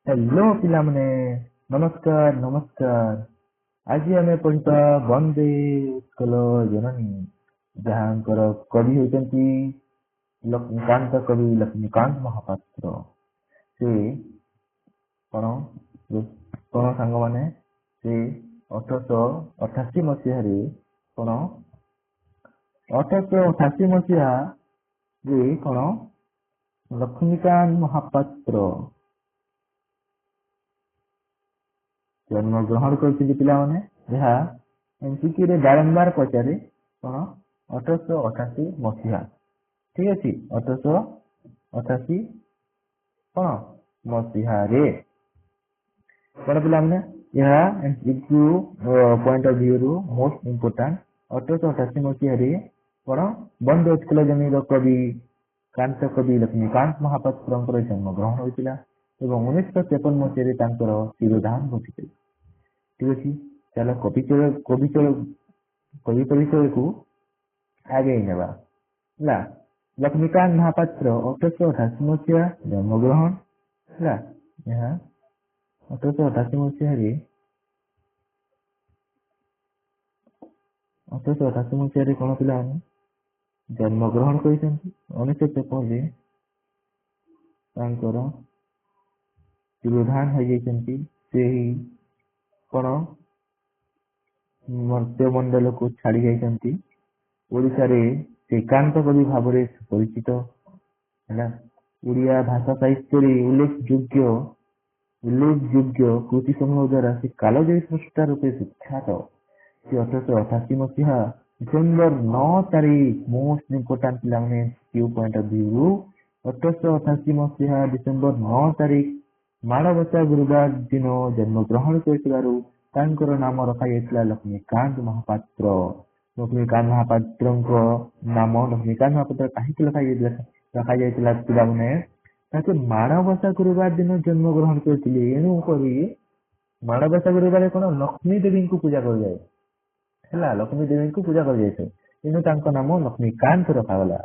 Hello पिलामने नमस्कार नमस्कार। आज आम पढ़ा वंदे उत्कल जननी जहाँकर कवि होती लक्ष्मीकांत कवि लक्ष्मीकांत महापात्र से कौन कौन सांग मैंने से 1888 मसीह कौन 1888 मसीहा कौन लक्ष्मीकांत महापात्र जन्म ग्रहण करते पिलाने जहाँ एमसीक्यू रे बारंबार पचारे कौन 1888 मसीहा। ठीक अच्छे 1888 कौन मसीहा रे कौन पिलाने यहाँ एमसीक्यू पॉइंट ऑफ व्यू रु मोस्ट इम्पोर्टांट 1888 मसीहा रे कौन बंद उत्कल जमी कवि कांत कवि लक्ष्मीकांत महापात्र जन्म ग्रहण होता एवं 1953 मसीह तिरोधान घटी। ठीक अच्छे चलो कवि परिचय को आगे नेबा लक्ष्मीकांत महापात्र 1888 मसीहा जन्मग्रहण है यहाँ 1888 मसीह 1888 मसीह कौन पिला जन्मग्रहण कर 1953 तिरोधान हो कौन मर्त्यमंडल को छाड़ी जाती ओडिशा रे श्रीकांत कवि भाव में परिचित है। ओडिया भाषा साहित्य उल्लेखयोग्य कृति समूह द्वारा से कालजयी स्रष्टा रूपे विख्यात। 1888 मसीहा डिसेम्बर 9 तारीख मोस्ट इम्पोर्टाट पिलाने क्यू पॉइंट ऑफ व्यू 1888 मसीहा डिसेम्बर 9 तारीख माणबसा गुरुवार दिन जन्म ग्रहण कर नाम रखा लक्ष्मीकांत महापात्र। लक्ष्मीकांत महापात्र नाम लक्ष्मीकांत महापात्र कहीं रखा पिलाने माणबसा गुरुवार दिन जन्म ग्रहण करते एणुक माणबसा गुरुवार कौन लक्ष्मी देवी को पूजा कर जाए लक्ष्मी देवी को पूजा कर जाए तेणु नाम लक्ष्मीकांत रखागला।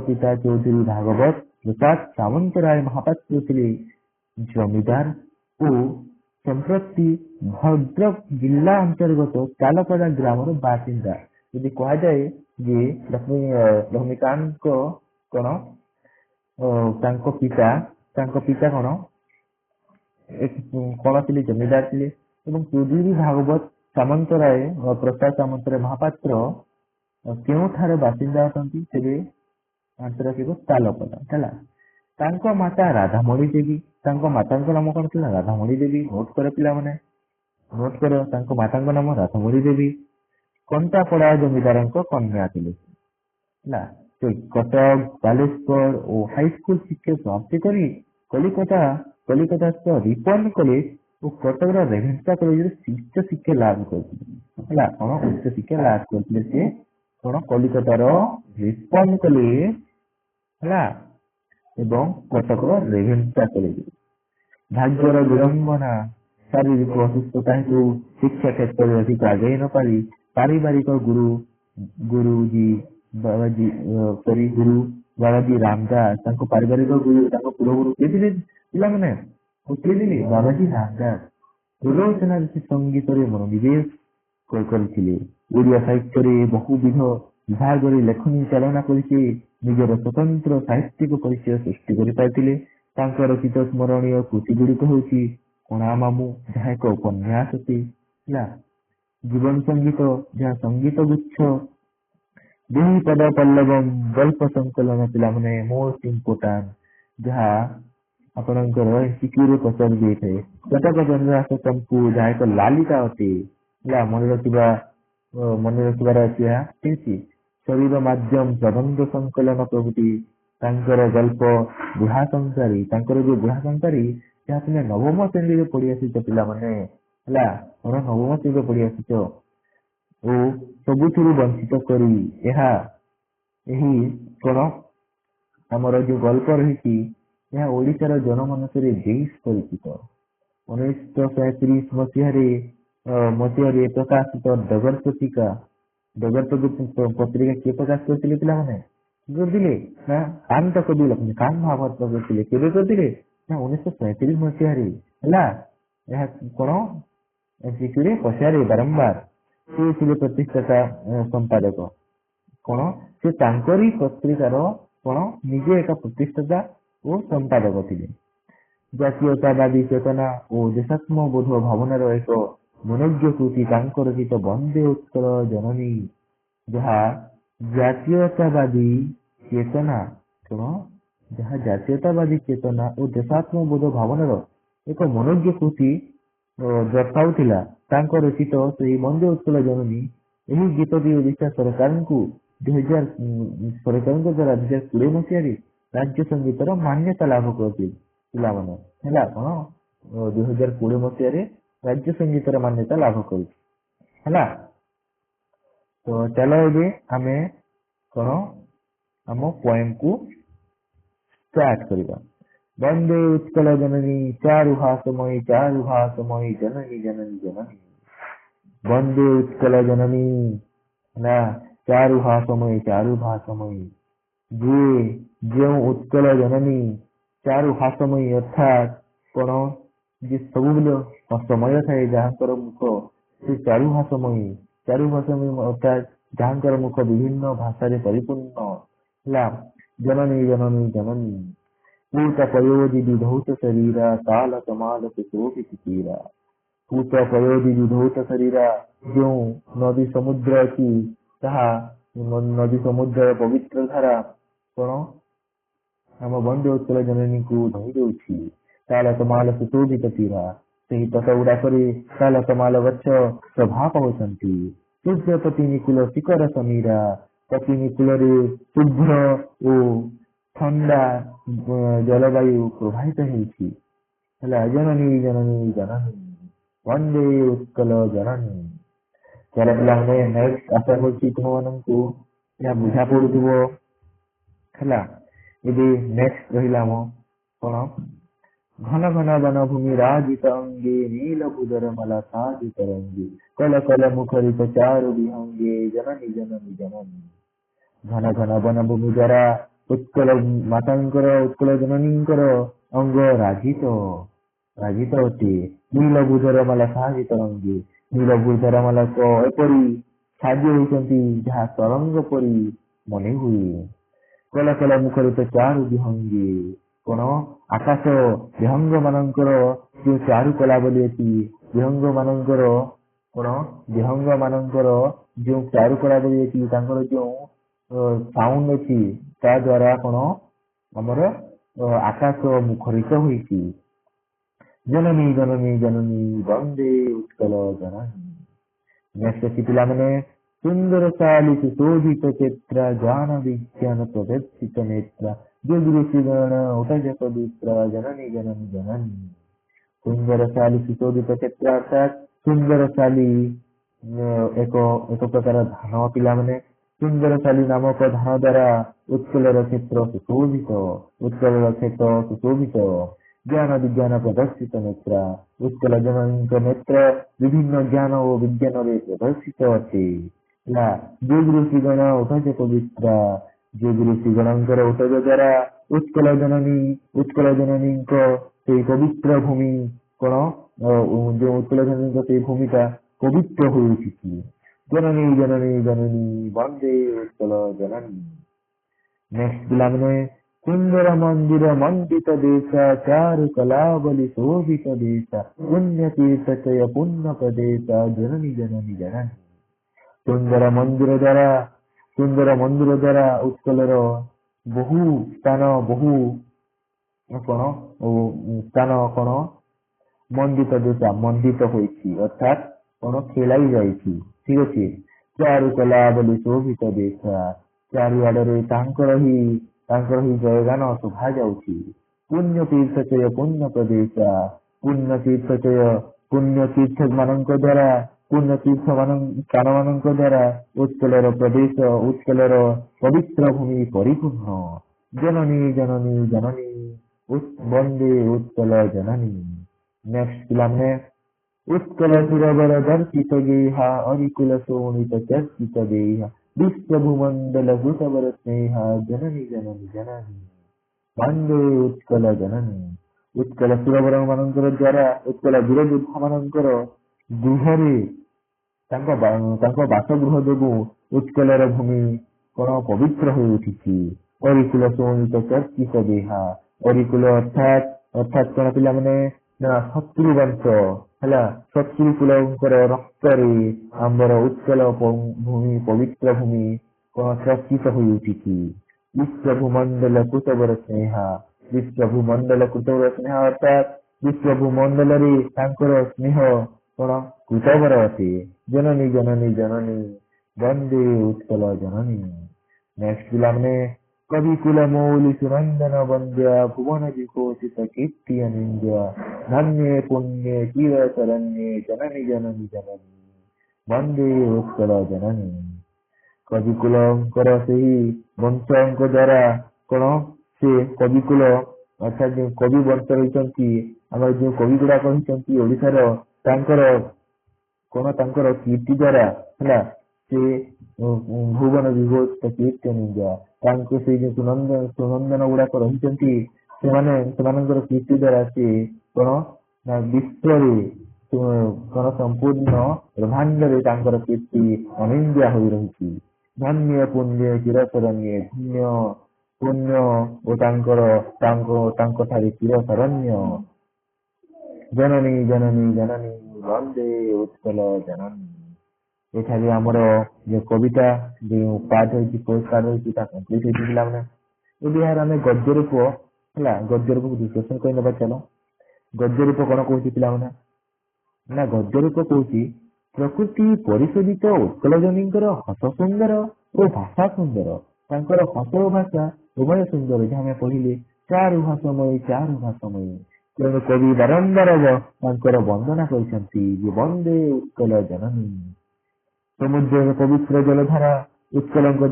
पिता चौधरी भागवत प्रसाद सामंत राय महापात्र थे जमीदार और संप्रति भद्रक जिला अंतर्गत चालपड़ा ग्राम बासिंदा। यदि कह जाए जे लक्ष्मीकांत को कौन पिता कौन एक कौन थे जमीदार थे चौधरी भागवत सामंत राय प्रसाद सामंत राय महापात्र क्यों बासिंदा अच्छा आंतरिक तालपड़ा है। माता राधामणि देवी माता नाम कौन थी राधामणि देवी नोट कर पिला नोट कर माता नाम राधामणि देवी कंटापड़ा जमीदार कन्या थे। कटक बालेश्वर और हाईस्कूल शिक्षा समाप्ति कर कलिकता रिपन कॉलेज और कटक रेभेन्सा कॉलेज उच्च शिक्षा लाभ करते कौन उच्च शिक्षा लाभ करते कौन कलिकतार रिपन कॉलेज एवं कटक रेभेन्सा कॉलेज। भाग्यर विडंबना शारीरिक असुस्थता हेतु शिक्षा क्षेत्र में अधिक आगे न पारी पारिवारिक गुरुजी बाबाजी रामदास पारिवारिक गुरु कुलगुरु किए पिलाने बाबाजी रामदास प्रलोचना संगीत मनोनिवेश करते ओडिया साहित्य बहुविध विभाग लेखनी चालना करके निजर स्वतंत्र साहित्यिक परिचय सृष्टि कर रचित स्मरणीय कृति गुड़िक हूँ कणा मामू जहाँ एक उपन्यास जीवन संगीत जहाँ संगीत गुच्छ देही पद पल्लवम गल्प संकलन पिलाने मोस्ट इम्पोर्टाट जहाँ आपणकर एमसीक्यू पचार दिए थे कटक जनरास चंपू जहाँ एक लालिता अटे मन रखार अच्छी शरीर माध्यम प्रबंध संकलन प्रभृति गल्प बुढ़ा संसारी जो बुढ़ा संसारी जहाँ तुम नवम श्रेणी में पढ़ी आसी पिलाने नवम श्रेणी में पढ़ी आसी सबुठ वंचित करी कौन आमर जो गल्प रही ओडिशार जनमानस बेस परिचित 1937 मसीह प्रकाशित डगर पत्रिका पत्रिका किए प्रकाश करते पिलाने करते ना कांत कवि लक्ष्मीकांत महापात्र करते केवे करते ना 1937 मसीह ହେଲା। ଏହା କଣ MCQ ରେ ପଚାରେ ବାରମ୍ବାର। ସେ ଥିଲେ ପ୍ରତିଷ୍ଠାତା ସମ୍ପାଦକ। କଣ ସେ ତାଙ୍କରି ପତ୍ରିକାର କଣ ନିଜେ ଏକ ପ୍ରତିଷ୍ଠାତା ଓ ସମ୍ପାଦକ ଥିଲେ। ଜାତୀୟତାବାଦୀ ଚେତନା ଓ ଦେଶାତ୍ମବୋଧ ଭାବନାର ଏକ ମନୋଜ୍ଞ କୃତି ତାଙ୍କ ରଚିତ ବନ୍ଦେ ଉତ୍କଳ ଜନନୀ, ଯାହା ଜାତୀୟତାବାଦୀ ଚେତନା କଣ ଯାହା ଜାତୀୟତାବାଦୀ ଚେତନା ଓ ଦେଶାତ୍ମବୋଧ ଭାବନାର ଏକ ମନୋଜ୍ଞ କୃତି ଦର୍ଶାଉଥିଲା। ତାଙ୍କ ରଚିତ ସେହି ବନ୍ଦେ ଉତ୍କଳ ଜନନୀ ଏହି ଗୀତଟି ଓଡ଼ିଶା ସରକାରଙ୍କ ଦ୍ୱାରା 2020 ମସିହାରେ ରାଜ୍ୟ ସଙ୍ଗୀତର ମାନ୍ୟତା ଲାଭ କରିଛି। ପିଲାମାନେ ହେଲା କଣ 2020 ମସିହାରେ ରାଜ୍ୟ ସଙ୍ଗୀତର ମାନ୍ୟତା ଲାଭ କରିଛି ହେଲା। ତ ଚାଲ ଏବେ ଆମେ କଣ ଆମ ପଏମ କୁ ଷ୍ଟାର୍ଟ କରିବା। ବନ୍ଦେ ଉତ୍କଳ ଜନନୀ ଚାରୁହାସମୟୀ ଜନନୀ ଜନନୀ ଜନନୀ। ବନ୍ଦେ ଉତ୍କଳ ଜନନୀ ନା ଚାରୁହାସମୟୀ ଯିଏ ଯେଉଁ ଉତ୍କଳ ଜନନୀ ଚାରୁହାସମୟୀ ଅର୍ଥାତ୍ କଣ ଯେ ସବୁବେଳେ ସମୟ ଥାଏ ଯାହାଙ୍କର ମୁଖ ସେ ଚାରୁହାସମୟୀ ଅର୍ଥାତ୍ ଯାହାଙ୍କର ମୁଖ ବିଭିନ୍ନ ଭାଷାରେ ପରିପୂର୍ଣ୍ଣ ହେଲା। ଜନନୀ ଜନନୀ ଜନନୀ ପୂତ ପୟୋଧି ବିଧୌତ ଶରୀରା ତାଲ କମାଲ ସୁଶୋଭିତ ତୀରା। ପୂତ ପୟୋଧି ବିଧୌତ ଶରୀରା, ଯେଉଁ ନଦୀ ସମୁଦ୍ର ଅଛି ତାହା ନଦୀ ସମୁଦ୍ରର ପବିତ୍ର ଧାରା କଣ ଆମ ବନ୍ଦେ ଉତ୍କଳ ଜନନୀକୁ ଧୋଇ ଦେଉଛି। ତାଲ କମାଲ ସୁଶୋଭିତ ତୀରା, ସେହି ତଟ ଗୁଡାକରେ ତାଲ କମାଲ ଗଛ ଶୋଭା ପାଉଛନ୍ତି। ସୂର୍ଯ୍ୟପତି ନିକୁଲ ଶିଖର ସମୀରା, ପତିନି କୂଳରେ ଶୁଭ୍ର ଓ ଥଣ୍ଡା ଜଳବାୟୁ ପ୍ରବାହିତ ହେଉଛି ହେଲା। ଜନନୀ ଜନନୀ ଜନନୀ ବନ୍ଦେ ଉତ୍କଳ ଜନନୀ। ଚାଲ ପିଲାମାନେ ନେକ୍ସଟ ଆଶା କରୁଛି ତୁମମାନଙ୍କୁ ଏହା ବୁଝା ପଡୁଥିବ ହେଲା। ଏବେ ନେକ୍ସଟ ରହିଲା ଆମ କଣ ଘନ ଘନ ବନଭୂମି ରାଜିତ ଅଙ୍ଗେ ନୀଳ ଭୂଦର ମାଲା ସାଜିତ ରଙ୍ଗେ କଲ କଲ ମୁଖରିତ ଚାରୁ ବିହଙ୍ଗେ ଜନନୀ ଜନନୀ ଜନନୀ। ଘନ ଘନ ବନଭୂମି ଦ୍ୱାରା ଉତ୍କଳ ମାତାଙ୍କର ଉତ୍କଳ ଜନନୀଙ୍କର ଅଙ୍ଗ ରାଜିତ ଅଟେ। ନୀଳ ଭୂଧର ମାଲା ସାଜିତ ରଙ୍ଗେ, ନୀଳ ଭୂଧର ମାଲାକ ଏପରି ସାଜି ହୋଇଛନ୍ତି ଯାହା ତରଙ୍ଗ ପରି ମନେ ହୁଏ। କଲ କଲ ମୁଖରିତ ଚାରୁ ବିହଙ୍ଗେ, କଣ ଆକାଶ ବିହଙ୍ଗ ମାନଙ୍କର ଯୋଉ ଚାରୁ କଲା ବୋଲି ଅଛି, ବିହଙ୍ଗ ମାନଙ୍କର ଯୋଉ ଚାରୁ କଲା ବୋଲି ଅଛି, ତାଙ୍କର ଯୋଉ ସାଉଣ୍ଡ ଅଛି ତା ଦ୍ୱାରା କଣ ଆମର ଆକାଶ ମୁଖରିତ ହୋଇଛି। ଜନନୀ ଜନନୀ ଜନନୀ ବନ୍ଦେ ଉତ୍କଳ ଜନନୀ। ନେକ୍ସଟ ଅଛି ପିଲାମାନେ ସୁନ୍ଦର ଶାଲି ସୁଶୋଭିତ ଚେତ୍ରା ଜ୍ଞାନ ବିଜ୍ଞାନ ପ୍ରଦର୍ଶିତ ନେତ୍ରା ଯୋଗୀ ଋଷିଗଣ ଉଠଜ ପବିତ୍ର ଜନନୀ ଜନନୀ ଜନନୀ। ସୁନ୍ଦର ଶାଲି ସୁଶୋଭିତ ଚେତ୍ରା ଅର୍ଥାତ୍ ସୁନ୍ଦର ଶାଲି ଏକ ପ୍ରକାର ଧାନ ପିଲାମାନେ। ସୁନ୍ଦରଶାଳୀ ନାମକ ଧାନ ଦ୍ୱାରା ଉତ୍କଳର କ୍ଷେତ୍ର ସୁଶୋଭିତ। ଜ୍ଞାନ ବିଜ୍ଞାନ ପ୍ରଦର୍ଶିତ ନେତ୍ରା, ଉତ୍କଳ ଜନନୀଙ୍କ ନେତ୍ର ବିଭିନ୍ନ ଜ୍ଞାନ ଓ ବିଜ୍ଞାନରେ ପ୍ରଦର୍ଶିତ ଅଟେ ହେଲା। ଯୋଗ ଋଷିଗଣ ଉଠଜ ପବିତ୍ରା, ଯୋଗ ଋଷିଗଣଙ୍କର ଉଠଜ ଦ୍ୱାରା ଉତ୍କଳ ଜନନୀଙ୍କ ସେଇ ପବିତ୍ର ଭୂମି କଣ ଯୋଉ ଉତ୍କଳ ଜନନୀଙ୍କ ସେଇ ଭୂମିଟା ପବିତ୍ର ହୋଇଉଠିଛି। ଜନନୀ ଜନନୀ ଜନନୀ ବନ୍ଦେ ଉତ୍କଳ ଜନନୀ। ନେକ୍ସଟ ପିଲାମାନେ ସୁନ୍ଦର ମନ୍ଦିର ମଣ୍ଡିତ ଦେଶ ଚାରୁ କଲାବଲି ଶୋଭିତ ଦେଶ ପୁଣ୍ୟ ତୀର୍ଥଚୟ ପୁଣ୍ୟ ପ୍ରଦେଶ ଜନନୀ ଜନନୀ ଜନନୀ। ସୁନ୍ଦର ମନ୍ଦିର ଦ୍ୱାରା ଉତ୍କଳର ବହୁ ସ୍ଥାନ ମଣ୍ଡିତ ହୋଇଛି ଅର୍ଥାତ୍ କଣ ଖେଳାଇ ଯାଇଛି। ଠିକ ଅଛି। ଚାରୁ କଲା ବୋଲି ଶୋଭିତ ଦେଶ, ଚାରିଆଡରେ ତାଙ୍କର ହିଁ ଜୟଗାନ ଶୋଭା ଯାଉଛି। ପୁଣ୍ୟ ତୀର୍ଥଚୟ ପୁଣ୍ୟ ପ୍ରଦେଶ, ପୁଣ୍ୟ ତୀର୍ଥ ସ୍ଥାନ ମାନଙ୍କ ଦ୍ୱାରା ଉତ୍କଳର ପ୍ରଦେଶ, ଉତ୍କଳର ପବିତ୍ର ଭୂମି ପରିପୂର୍ଣ୍ଣ। ଜନନୀ ଜନନୀ ଜନନୀ ବନ୍ଦେ ଉତ୍କଳ ଜନନୀ। ନେକ୍ସଟ ପିଲାମାନେ ଉତ୍କଳ ସୁରବର ଦର୍ଶିତ ଗେହା ଅରିକୁଲ ଶୋଣିତ ଚର୍ଚିତ ଦେହା ବିଶ୍ୱଭୂମଣ୍ଡଳ ଭୂତବର ସ୍ନେହା ଜନନୀ ଜନନୀ ଜନନୀ ବନ୍ଦେ ଉତ୍କଳ ଜନନୀ। ଉତ୍କଳ ସୁରବର ମାନଙ୍କର ଦ୍ଵାରା ଉତ୍କଳ ବୀର ଯୋଦ୍ଧା ମାନଙ୍କର ଗୃହରେ ତାଙ୍କ ବାସଗୃହ ଯୋଗୁଁ ଉତ୍କଳର ଭୂମି କଣ ପବିତ୍ର ହୋଇ ଉଠିଛି। ଅରିକୁଳ ସୌମିତ ଚର୍ଚିତ ଦେହା। ଅରିକୁଳ ଅର୍ଥାତ୍ କଣ ପିଲାମାନେ ନା ଶତ୍ରୁ ବଂଶ ହେଲା, ଶତ୍ରୁ କୁଳଙ୍କର ରକ୍ତରେ ଆମର ଉତ୍କଳ ଭୂମି ପବିତ୍ର ଭୂମି କଣ ଚର୍ଚିତ ହୋଇ ଉଠିଛି। ବିଶ୍ୱଭୂମଣ୍ଡଳ କୁଟବର ସ୍ନେହା। ବିଶ୍ୱଭୂମଣ୍ଡଳ କୁଟବର ସ୍ନେହ ଅର୍ଥାତ୍ ବିଶ୍ୱଭୂମଣ୍ଡଳରେ ତାଙ୍କର ସ୍ନେହ କଣ କୁଟବର ଅଟେ। ଜନନୀ ଜନନୀ ଜନନୀ ବନ୍ଦେ ଉତ୍କଳ ଜନନୀ। ନେକ୍ସଟ ପିଲାମାନେ କବିକୁଳ ମୌଲି ସୁରନ୍ଦନ ବନ୍ଦ୍ୟା ଭୁବନ ବିକୋଚିତ କୀର୍ତ୍ତି ଅନିନ୍ଦ୍ୟା ଧନ୍ୟେ ପୁଣ୍ୟେ ଚିର ଶରଣ୍ୟେ ଜନନୀ ଜନନୀ ଜନନୀ ବନ୍ଦେ ଉତ୍କଳ ଜନନୀ। କବିକୁଳଙ୍କର ସେହି ବଂଶଙ୍କ ଦ୍ଵାରା କଣ ସେ କବିକୁଳ ଅର୍ଥାତ୍ ଯେଉଁ କବି ବଂଶ ରହିଛନ୍ତି, ଆମର ଯେଉଁ କବି ଗୁଡାକ ରହିଛନ୍ତି ଓଡିଶାର, ତାଙ୍କର କୀର୍ତ୍ତି ଦ୍ଵାରା ହେଲା ସେ ଭୁବନ ବିଭୂଷିତ କୀର୍ତ୍ତି ଅନିନ୍ଦ୍ୟା। ତାଙ୍କୁ ସେଇ ଯୋଉ ସୁନନ୍ଦନ ଗୁଡାକ ରହିଛନ୍ତି ସେମାନଙ୍କର କୀର୍ତ୍ତି ଦ୍ଵାରା ସେ କଣ ନା ବିଶ୍ୱରେ କଣ ସମ୍ପୂର୍ଣ୍ଣ ବ୍ରହ୍ମାଣ୍ଡରେ ତାଙ୍କର କୀର୍ତ୍ତି ଅନିନ୍ଦ୍ୟା ହୋଇ ରହିଛି। ଧନ୍ୟ ପୁଣ୍ୟ ଚିରଶରଣ୍ୟ ଧନ୍ୟ ପୁଣ୍ୟ ଓ ତାଙ୍କ ଠାରେ ଚିରଶରଣ୍ୟ ଜନନୀ ଜନନୀ ଜନନୀ ବନ୍ଦେ ଉତ୍କଳ ଜନନୀ। ଏଠାରେ ଆମର ଯୋଉ କବିତା ଯୋଉ ପାଠ ହେଇଛି ପୁରସ୍କାର ରହିଛି ତା କମ୍ପ୍ଲିଟ ହେଇଛି ପିଲାମାନେ। ଏବେ ଏହାର ଆମେ ଗଦ୍ୟ ରୂପ ହେଲା, ଗଦ୍ୟ ରୂପକୁ ଡିସ୍କସନ କରିନେବା। ଚାଲ ଗଦ୍ୟ ରୂପ କଣ କହୁଛି ପିଲାମାନେ ନା ଗଦ୍ୟ ରୂପ କହୁଛି ପ୍ରକୃତି ପରିଶୋଧିତ ଉତ୍କଳଜନୀଙ୍କର ହସ ସୁନ୍ଦର ଓ ଭାଷା ସୁନ୍ଦର। ତାଙ୍କର ହସ ଓ ଭାଷା ଉଭୟ ସୁନ୍ଦର, ଯାହା ଆମେ କହିଲେ ଚାରୁ ଭାଷମୟୀ। ତେଣୁ କବି ବାରମ୍ବାର ତାଙ୍କର ବନ୍ଦନା କରିଛନ୍ତି ଯେ ବନ୍ଦେ ଉତ୍କଳ ଜନନୀ। ସମୁଦ୍ରର ପବିତ୍ର ଜଳଧାରା ଉତ୍କଳଙ୍କ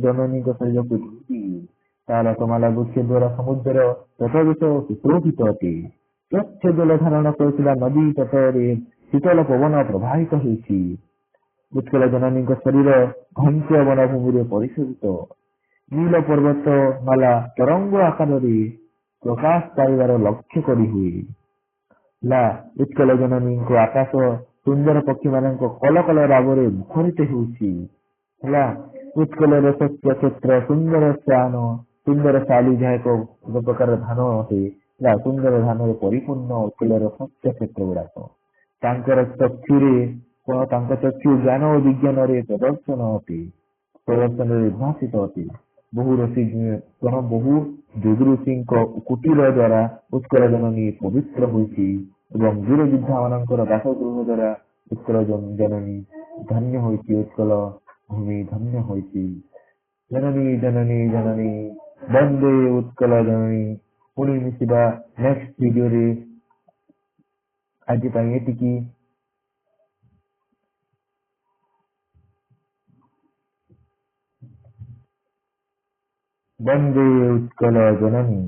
ଜନନୀଙ୍କ ଶରୀରକୁ ଧୁଛି। ତାର କମାଲା ବୃକ୍ଷ ଦ୍ୱାରା ସମୁଦ୍ର ତଟବେଶ ସୁଶୋଭିତ ଅଟେ। ସ୍ୱଚ୍ଛ ଜଳ ଧାରଣ କରୁଥିବା ନଦୀ ତଟରେ ଶୀତଳ ପବନ ପ୍ରବାହିତ ହେଉଛି। ଉତ୍କଳ ଜନନୀଙ୍କ ଶରୀର ଘଞ୍ଚ ବନଭୂମିରେ ପରିଶୋଧିତ। ନୀଳ ପର୍ବତ ମାଲା ତରଙ୍ଗ ଆକାରରେ ପ୍ରକାଶ ପାଇବାର ଲକ୍ଷ୍ୟ କରି ହୁଏ। ଉତ୍କଳ ଜନନୀଙ୍କ ଆକାଶ ସୁନ୍ଦର ପକ୍ଷୀ ମାନଙ୍କ କଲ କଲ ରାବରେ ମୁଖରିତ ହେଉଛି। ଉତ୍କଳର ଶସ୍ୟ କ୍ଷେତ୍ର ସୁନ୍ଦର ଶାଲି, ଯାହା ଏକ ପ୍ରକାର ଧାନ ଅଟେ। ସୁନ୍ଦର ଧାନରେ ପରିପୂର୍ଣ୍ଣ ଉତ୍କଳର ଶସ୍ୟ କ୍ଷେତ୍ର ଗୁଡାକ। ତାଙ୍କ ଚକ୍ଷୁ ଜ୍ଞାନ ଓ ବିଜ୍ଞାନରେ ପ୍ରଦର୍ଶନରେ ଉଦ୍ଭାସିତ ଅଟେ। ବହୁ ଯୋଗୀ ଋଷିଙ୍କ କୁଟୀର ଦ୍ଵାରା ଉତ୍କଳ ଜନନୀ ପବିତ୍ର ହୋଇଛି ଏବଂ ବୀର ଯୋଦ୍ଧା ମାନଙ୍କର ବାସଗୃହ ଦ୍ଵାରା ଉତ୍କଳ ଜନନୀ ଧନ୍ୟ ହୋଇଛି। ଉତ୍କଳ ଭୂମି ଧନ୍ୟ ହୋଇଛି। ଜନନୀ ଜନନୀ ଜନନୀ ବନ୍ଦେ ଉତ୍କଳ ଜନନୀ। ପୁଣି ମିଶିବା ନେକ୍ସଟ ଭିଡିଓରେ। ଆଜି ପାଇଁ ଏତିକି। ବନ୍ଦେ ଉତ୍କଳ ଜନନୀ।